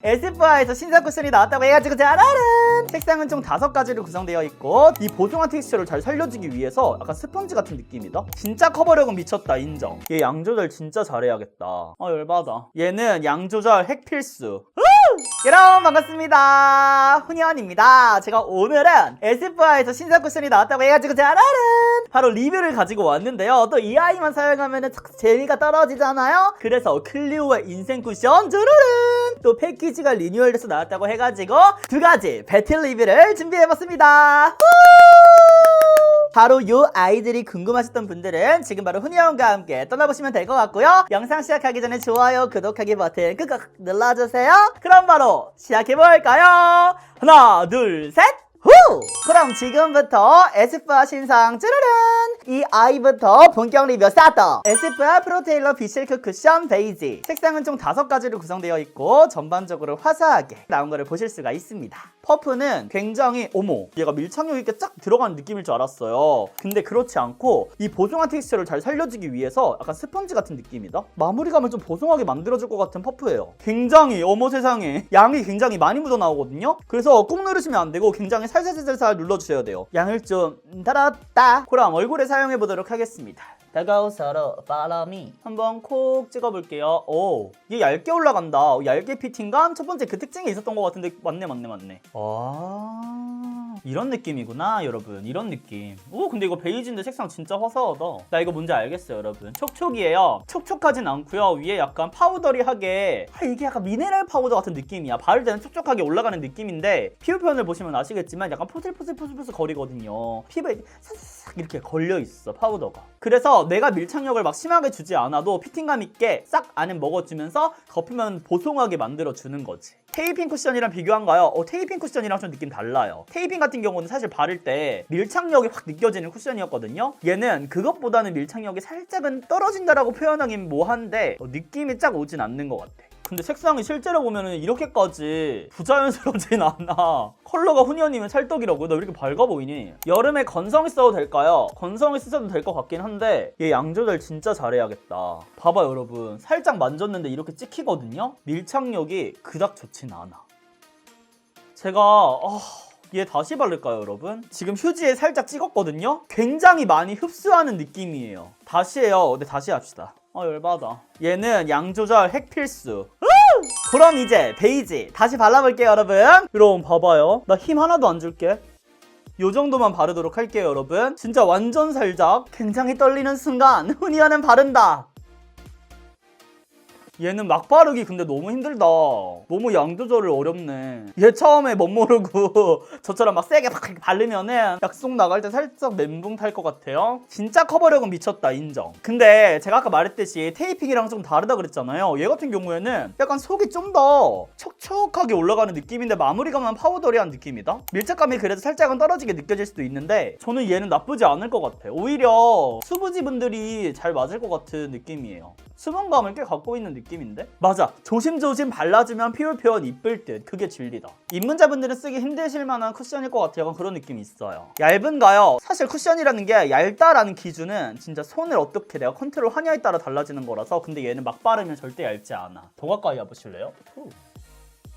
에스쁘아에서 신상 쿠션이 나왔다고 해가지고 짜라란! 색상은 총 5가지로 구성되어 있고 이 보송한 텍스처를 잘 살려주기 위해서 약간 스펀지 같은 느낌이다. 진짜 커버력은 미쳤다, 인정. 얘 양 조절 진짜 잘해야겠다. 열받아. 얘는 양 조절 핵 필수. 여러분 반갑습니다, 훈현입니다. 제가 오늘은 에스쁘아에서 신상 쿠션이 나왔다고 해가지고 짜라란! 바로 리뷰를 가지고 왔는데요. 또 이 아이만 사용하면 재미가 떨어지잖아요. 그래서 클리오의 인생 쿠션 쭈루른! 또 패키지가 리뉴얼돼서 나왔다고 해가지고 2가지 배틀 리뷰를 준비해봤습니다. 바로 요 아이들이 궁금하셨던 분들은 지금 바로 훈이형과 함께 떠나보시면 될 것 같고요. 영상 시작하기 전에 좋아요, 구독하기 버튼 끄끄 눌러주세요. 그럼 바로 시작해볼까요? 하나, 둘, 셋! 후! 그럼 지금부터 에스쁘아 신상 쭈르른! 이 아이부터 본격 리뷰 스타트! 에스쁘아 프로테일러 비실크 쿠션 베이지. 색상은 총 5가지로 구성되어 있고 전반적으로 화사하게 나온 거를 보실 수가 있습니다. 퍼프는 굉장히 얘가 밀착력 있게 쫙 들어가는 느낌일 줄 알았어요. 근데 그렇지 않고 이 보송한 텍스처를 잘 살려주기 위해서 약간 스펀지 같은 느낌이다? 마무리감을 좀 보송하게 만들어줄 것 같은 퍼프예요. 굉장히 세상에 양이 굉장히 많이 묻어나오거든요. 그래서 꾹 누르시면 안 되고 굉장히 살살살살 눌러주셔야 돼요. 양을 좀 달았다. 그럼 얼굴에 사용해보도록 하겠습니다. 다가오서로 follow me. 한번 콕 찍어볼게요. 이게 얇게 올라간다. 얇게 피팅감? 첫 번째 그 특징이 있었던 것 같은데 맞네. 이런 느낌이구나, 여러분. 이런 느낌. 근데 이거 베이지인데 색상 진짜 화사하다. 나 이거 뭔지 알겠어요, 여러분. 촉촉이에요. 촉촉하진 않고요. 위에 약간 파우더리하게 이게 약간 미네랄 파우더 같은 느낌이야. 바를 때는 촉촉하게 올라가는 느낌인데 피부 표현을 보시면 아시겠지만 약간 포슬포슬 거리거든요. 피부에 싹 이렇게 걸려있어, 파우더가. 그래서 내가 밀착력을 막 심하게 주지 않아도 피팅감 있게 싹 안에 먹어주면서 겉표면 보송하게 만들어주는 거지. 테이핑 쿠션이랑 비교한가요? 테이핑 쿠션이랑 좀 느낌 달라요. 테이핑 같은 경우는 사실 바를 때 밀착력이 확 느껴지는 쿠션이었거든요. 얘는 그것보다는 밀착력이 살짝은 떨어진다라고 표현하긴 뭐한데 느낌이 쫙 오진 않는 것 같아. 근데 색상이 실제로 보면은 이렇게까지 부자연스럽진 않아. 컬러가 훈이언니면 찰떡이라고요? 나 왜 이렇게 밝아 보이니? 여름에 건성이 써도 될까요? 건성이 쓰셔도 될 것 같긴 한데 얘 양 조절 진짜 잘해야겠다. 봐봐요, 여러분. 살짝 만졌는데 이렇게 찍히거든요? 밀착력이 그닥 좋진 않아. 제가 얘 다시 바를까요, 여러분? 지금 휴지에 살짝 찍었거든요? 굉장히 많이 흡수하는 느낌이에요. 다시 해요. 근데 다시 합시다. 열받아. 얘는 양 조절 핵 필수. 그럼 이제 베이지 다시 발라볼게요, 여러분. 여러분 봐봐요. 나 힘 하나도 안 줄게. 요 정도만 바르도록 할게요, 여러분. 진짜 완전 살짝. 굉장히 떨리는 순간 훈이언은 바른다. 얘는 막 바르기 근데 너무 힘들다. 너무 양 조절을 어렵네. 얘 처음에 멋 모르고 저처럼 막 세게 팍 바르면은 약속 나갈 때 살짝 멘붕 탈 것 같아요. 진짜 커버력은 미쳤다, 인정. 근데 제가 아까 말했듯이 테이핑이랑 좀 다르다 그랬잖아요. 얘 같은 경우에는 약간 속이 좀 더 촉촉하게 올라가는 느낌인데 마무리감은 파우더리한 느낌이다. 밀착감이 그래도 살짝은 떨어지게 느껴질 수도 있는데 저는 얘는 나쁘지 않을 것 같아. 오히려 수부지 분들이 잘 맞을 것 같은 느낌이에요. 수분감을 꽤 갖고 있는 느낌인데? 맞아, 조심조심 발라주면 피부 표현 이쁠 듯. 그게 진리다. 입문자분들은 쓰기 힘드실 만한 쿠션일 것 같아요. 그런 느낌이 있어요. 얇은가요? 사실 쿠션이라는 게 얇다라는 기준은 진짜 손을 어떻게 내가 컨트롤 하냐에 따라 달라지는 거라서. 근데 얘는 막 바르면 절대 얇지 않아. 더 가까이 와보실래요?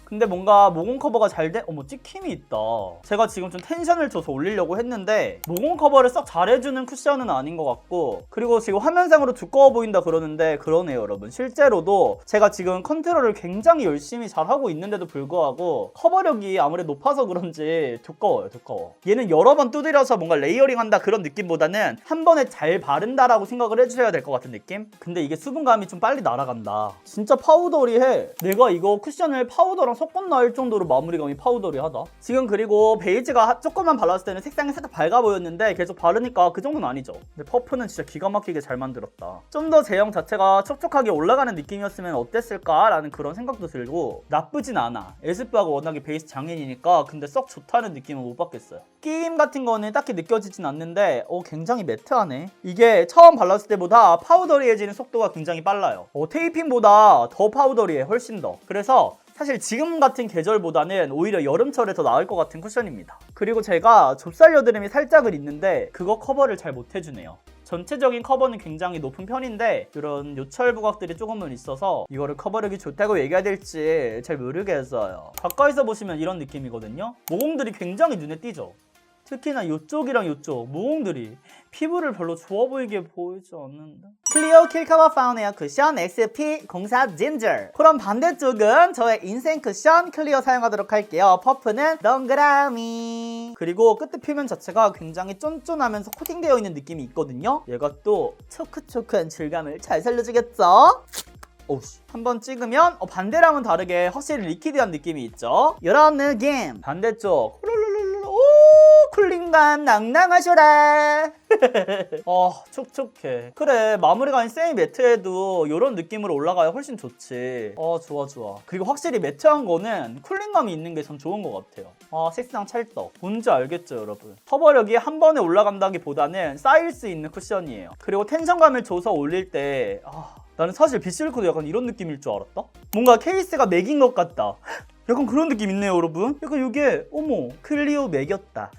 근데 뭔가 모공 커버가 잘 돼? 찍힘이 있다. 제가 지금 좀 텐션을 줘서 올리려고 했는데 모공 커버를 썩 잘해주는 쿠션은 아닌 것 같고, 그리고 지금 화면상으로 두꺼워 보인다 그러는데 그러네요, 여러분. 실제로도 제가 지금 컨트롤을 굉장히 열심히 잘하고 있는데도 불구하고 커버력이 아무래도 높아서 그런지 두꺼워요. 얘는 여러 번 두드려서 뭔가 레이어링 한다 그런 느낌보다는 한 번에 잘 바른다라고 생각을 해주셔야 될 것 같은 느낌? 근데 이게 수분감이 좀 빨리 날아간다. 진짜 파우더리해. 내가 이거 쿠션을 파우더랑 섞었나 할 정도로 마무리감이 파우더리하다. 지금 그리고 베이지가 조금만 발랐을 때는 색상이 살짝 밝아 보였는데 계속 바르니까 그 정도는 아니죠. 근데 퍼프는 진짜 기가 막히게 잘 만들었다. 좀 더 제형 자체가 촉촉하게 올라가는 느낌이었으면 어땠을까 라는 그런 생각도 들고 나쁘진 않아. 에스쁘아가 워낙에 베이스 장인이니까. 근데 썩 좋다는 느낌은 못 받겠어요. 끼임 같은 거는 딱히 느껴지진 않는데 굉장히 매트하네. 이게 처음 발랐을 때보다 파우더리해지는 속도가 굉장히 빨라요. 테이핑보다 더 파우더리해, 훨씬 더. 그래서 사실 지금 같은 계절보다는 오히려 여름철에 더 나을 것 같은 쿠션입니다. 그리고 제가 좁쌀 여드름이 살짝은 있는데 그거 커버를 잘 못해주네요. 전체적인 커버는 굉장히 높은 편인데 이런 요철 부각들이 조금은 있어서 이거를 커버력이 좋다고 얘기해야 될지 잘 모르겠어요. 가까이서 보시면 이런 느낌이거든요. 모공들이 굉장히 눈에 띄죠. 특히나 이쪽이랑 이쪽 모공들이 피부를 별로 좋아 보이게 보이지 않는다. 클리오 킬커버 파운데이션 쿠션 XP04 진저. 그럼 반대쪽은 저의 인생 쿠션 클리오 사용하도록 할게요. 퍼프는 동그라미. 그리고 끝에 표면 자체가 굉장히 쫀쫀하면서 코팅되어 있는 느낌이 있거든요. 얘가 또 초크초크한 질감을 잘 살려주겠죠? 오우씨. 한번 찍으면 반대랑은 다르게 확실히 리퀴드한 느낌이 있죠. 이런 느낌. 반대쪽 오 쿨링감 낭낭하셔라. 촉촉해. 그래 마무리감이 세미 매트해도 이런 느낌으로 올라가야 훨씬 좋지. 좋아. 그리고 확실히 매트한 거는 쿨링감이 있는 게 전 좋은 것 같아요. 색상 찰떡. 뭔지 알겠죠 여러분? 커버력이 한 번에 올라간다기보다는 쌓일 수 있는 쿠션이에요. 그리고 텐션감을 줘서 올릴 때 나는 사실 비실크도 약간 이런 느낌일 줄 알았다? 뭔가 케이스가 맥인 것 같다. 약간 그런 느낌 있네요 여러분. 약간 이게 어머 클리오 맥였다.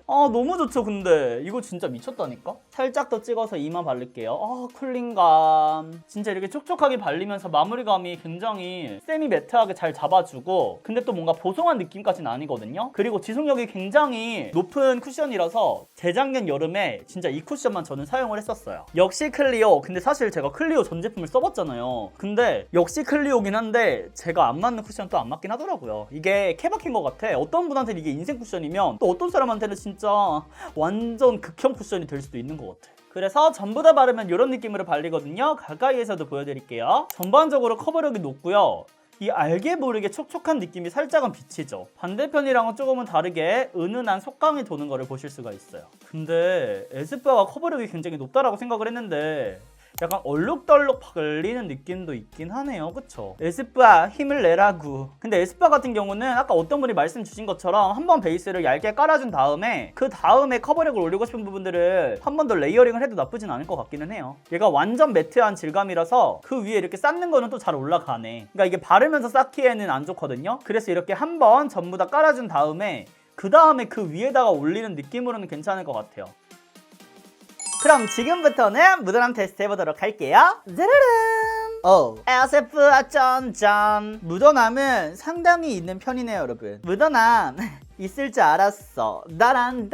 너무 좋죠. 근데 이거 진짜 미쳤다니까. 살짝 더 찍어서 이마 바를게요. 쿨링감 진짜 이렇게 촉촉하게 발리면서 마무리감이 굉장히 세미 매트하게 잘 잡아주고, 근데 또 뭔가 보송한 느낌까지는 아니거든요. 그리고 지속력이 굉장히 높은 쿠션이라서 재작년 여름에 진짜 이 쿠션만 저는 사용을 했었어요. 역시 클리오. 근데 사실 제가 클리오 전 제품을 써봤잖아요. 근데 역시 클리오긴 한데 제가 안 맞는 쿠션 또 안 맞긴 하더라고요. 이게 케바케인 것 같아. 어떤 분한테는 이게 인생 쿠션이면 또 어떤 사람한테는 진짜 완전 극혐 쿠션이 될 수도 있는 것 같아. 그래서 전부 다 바르면 이런 느낌으로 발리거든요. 가까이에서도 보여드릴게요. 전반적으로 커버력이 높고요. 이 알게 모르게 촉촉한 느낌이 살짝은 비치죠. 반대편이랑은 조금은 다르게 은은한 속감이 도는 거를 보실 수가 있어요. 근데 에스쁘아가 커버력이 굉장히 높다라고 생각을 했는데 약간 얼룩덜룩 발리는 느낌도 있긴 하네요. 그쵸? 에스쁘아 힘을 내라구. 근데 에스쁘아 같은 경우는 아까 어떤 분이 말씀 주신 것처럼 한번 베이스를 얇게 깔아준 다음에 그 다음에 커버력을 올리고 싶은 부분들을 한 번 더 레이어링을 해도 나쁘진 않을 것 같기는 해요. 얘가 완전 매트한 질감이라서 그 위에 이렇게 쌓는 거는 또 잘 올라가네. 그러니까 이게 바르면서 쌓기에는 안 좋거든요. 그래서 이렇게 한 번 전부 다 깔아준 다음에 그 다음에 그 위에다가 올리는 느낌으로는 괜찮을 것 같아요. 그럼 지금부터는 무드남 테스트 해보도록 할게요. 짜라란! 에스쁘아 짠짠. 묻어남은 상당히 있는 편이네요 여러분. 묻어남 있을 줄 알았어. 따란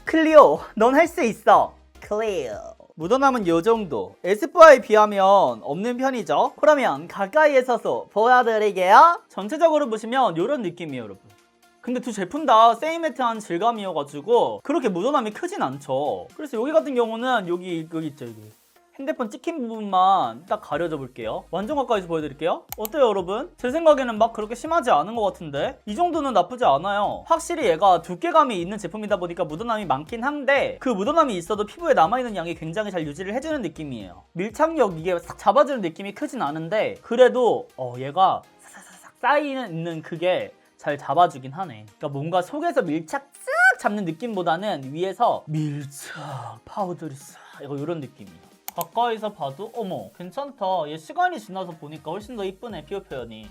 클리오 넌 할 수 있어. 클리오. 묻어남은 요정도. 에스쁘아에 비하면 없는 편이죠. 그러면 가까이에 서서 보여드릴게요. 전체적으로 보시면 이런 느낌이에요 여러분. 근데 두 제품 다 세미 매트한 질감이어가지고 그렇게 묻어남이 크진 않죠. 그래서 여기 같은 경우는 여기 있죠. 여기 핸드폰 찍힌 부분만 딱 가려져 볼게요. 완전 가까이서 보여드릴게요. 어때요 여러분? 제 생각에는 막 그렇게 심하지 않은 것 같은데 이 정도는 나쁘지 않아요. 확실히 얘가 두께감이 있는 제품이다 보니까 묻어남이 많긴 한데 그 묻어남이 있어도 피부에 남아있는 양이 굉장히 잘 유지를 해주는 느낌이에요. 밀착력 이게 싹 잡아주는 느낌이 크진 않은데 그래도 얘가 싹싹 쌓이는 그게 잘 잡아주긴 하네. 그러니까 뭔가 속에서 밀착 쓱 잡는 느낌보다는 위에서 밀착 파우더리 싹 이런 느낌이야. 가까이서 봐도 어머 괜찮다. 얘 시간이 지나서 보니까 훨씬 더 이쁘네. 피부 표현이.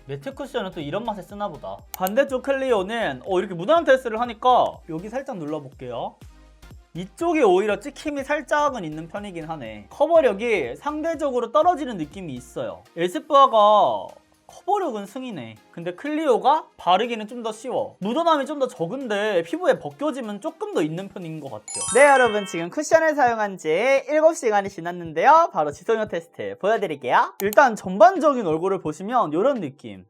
매트 쿠션은 또 이런 맛에 쓰나 보다. 반대쪽 클리오는 이렇게 무단 테스트를 하니까 여기 살짝 눌러볼게요. 이쪽이 오히려 찍힘이 살짝은 있는 편이긴 하네. 커버력이 상대적으로 떨어지는 느낌이 있어요. 에스쁘아가 커버력은 승이네. 근데 클리오가 바르기는 좀 더 쉬워. 묻어남이 좀 더 적은데 피부에 벗겨짐은 조금 더 있는 편인 것 같아요. 네 여러분, 지금 쿠션을 사용한 지 7시간이 지났는데요. 바로 지속력 테스트 보여드릴게요. 일단 전반적인 얼굴을 보시면 이런 느낌.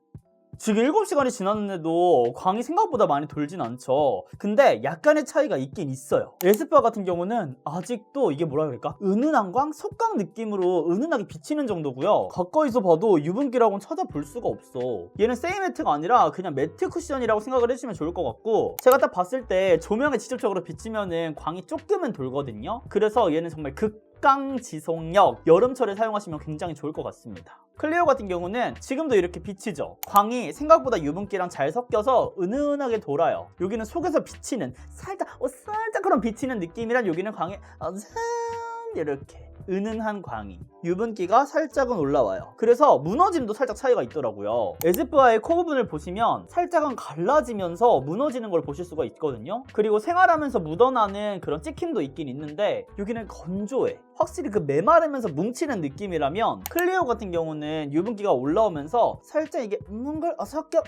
지금 7시간이 지났는데도 광이 생각보다 많이 돌진 않죠. 근데 약간의 차이가 있긴 있어요. 에스쁘아 같은 경우는 아직도 이게 뭐라 그럴까? 은은한 광? 속광 느낌으로 은은하게 비치는 정도고요. 가까이서 봐도 유분기라고는 찾아볼 수가 없어. 얘는 세미 매트가 아니라 그냥 매트 쿠션이라고 생각을 해주시면 좋을 것 같고, 제가 딱 봤을 때 조명에 직접적으로 비치면은 광이 조금은 돌거든요. 그래서 얘는 정말 극강 지속력, 여름철에 사용하시면 굉장히 좋을 것 같습니다. 클리오 같은 경우는 지금도 이렇게 비치죠. 광이 생각보다 유분기랑 잘 섞여서 은은하게 돌아요. 여기는 속에서 비치는 살짝 그런 비치는 느낌이란, 여기는 광이 이렇게 은은한 광이, 유분기가 살짝은 올라와요. 그래서 무너짐도 살짝 차이가 있더라고요. 에스쁘아의 코 부분을 보시면 살짝은 갈라지면서 무너지는 걸 보실 수가 있거든요. 그리고 생활하면서 묻어나는 그런 찍힘도 있긴 있는데 여기는 건조해. 확실히 그 메마르면서 뭉치는 느낌이라면 클리오 같은 경우는 유분기가 올라오면서 살짝 이게 뭉글 섞여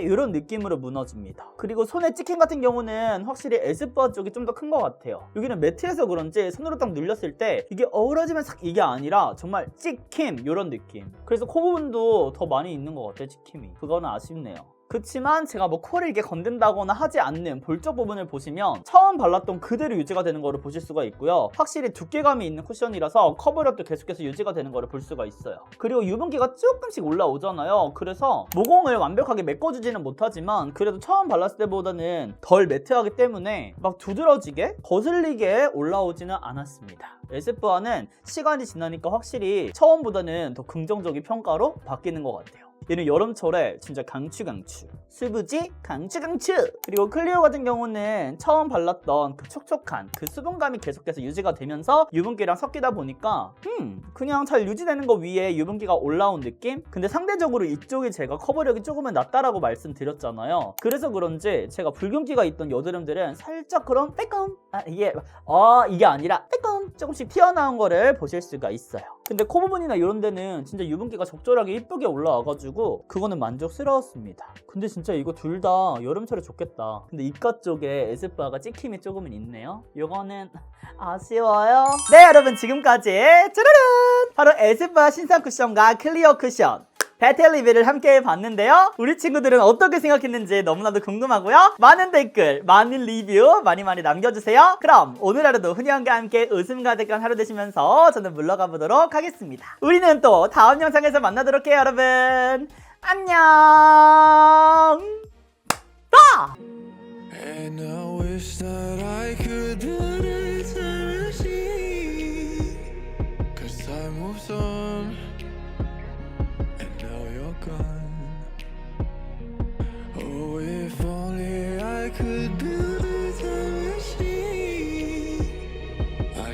이런 느낌으로 무너집니다. 그리고 손의 찍힘 같은 경우는 확실히 에스쁘아 쪽이 좀 더 큰 것 같아요. 여기는 매트에서 그런지 손으로 딱 눌렸을 때 이게 어우러지면 싹 이게 아니라 정말 찍힘 이런 느낌. 그래서 코 부분도 더 많이 있는 것 같아요, 찍힘이. 그거는 아쉽네요. 그치만 제가 뭐 코를 이렇게 건든다거나 하지 않는 볼 쪽 부분을 보시면 처음 발랐던 그대로 유지가 되는 거를 보실 수가 있고요. 확실히 두께감이 있는 쿠션이라서 커버력도 계속해서 유지가 되는 거를 볼 수가 있어요. 그리고 유분기가 조금씩 올라오잖아요. 그래서 모공을 완벽하게 메꿔주지는 못하지만 그래도 처음 발랐을 때보다는 덜 매트하기 때문에 막 두드러지게 거슬리게 올라오지는 않았습니다. 에스쁘아는 시간이 지나니까 확실히 처음보다는 더 긍정적인 평가로 바뀌는 것 같아요. 얘는 여름철에 진짜 강추 수부지 강추. 그리고 클리오 같은 경우는 처음 발랐던 그 촉촉한 그 수분감이 계속해서 유지가 되면서 유분기랑 섞이다 보니까 그냥 잘 유지되는 거 위에 유분기가 올라온 느낌? 근데 상대적으로 이쪽이 제가 커버력이 조금은 낮다라고 말씀드렸잖아요. 그래서 그런지 제가 붉은기가 있던 여드름들은 살짝 그런 빼꼼 이게 아니라 빼꼼 조금씩 튀어나온 거를 보실 수가 있어요. 근데 코 부분이나 이런 데는 진짜 유분기가 적절하게 이쁘게 올라와가지고 그거는 만족스러웠습니다. 근데 진짜 이거 둘 다 여름철에 좋겠다. 근데 입가 쪽에 에스쁘아가 찍힘이 조금은 있네요. 이거는 아쉬워요. 네, 여러분 지금까지 짜라란 바로 에스쁘아 신상 쿠션과 클리오 쿠션 배틀 리뷰를 함께 해봤는데요. 우리 친구들은 어떻게 생각했는지 너무나도 궁금하고요. 많은 댓글, 많은 리뷰 많이 남겨주세요. 그럼 오늘 하루도 훈이형과 함께 웃음 가득한 하루 되시면서 저는 물러가 보도록 하겠습니다. 우리는 또 다음 영상에서 만나도록 해요, 여러분. 안녕. And I wish that I could do this cause time moves on and now you're gone. Oh, if only I could do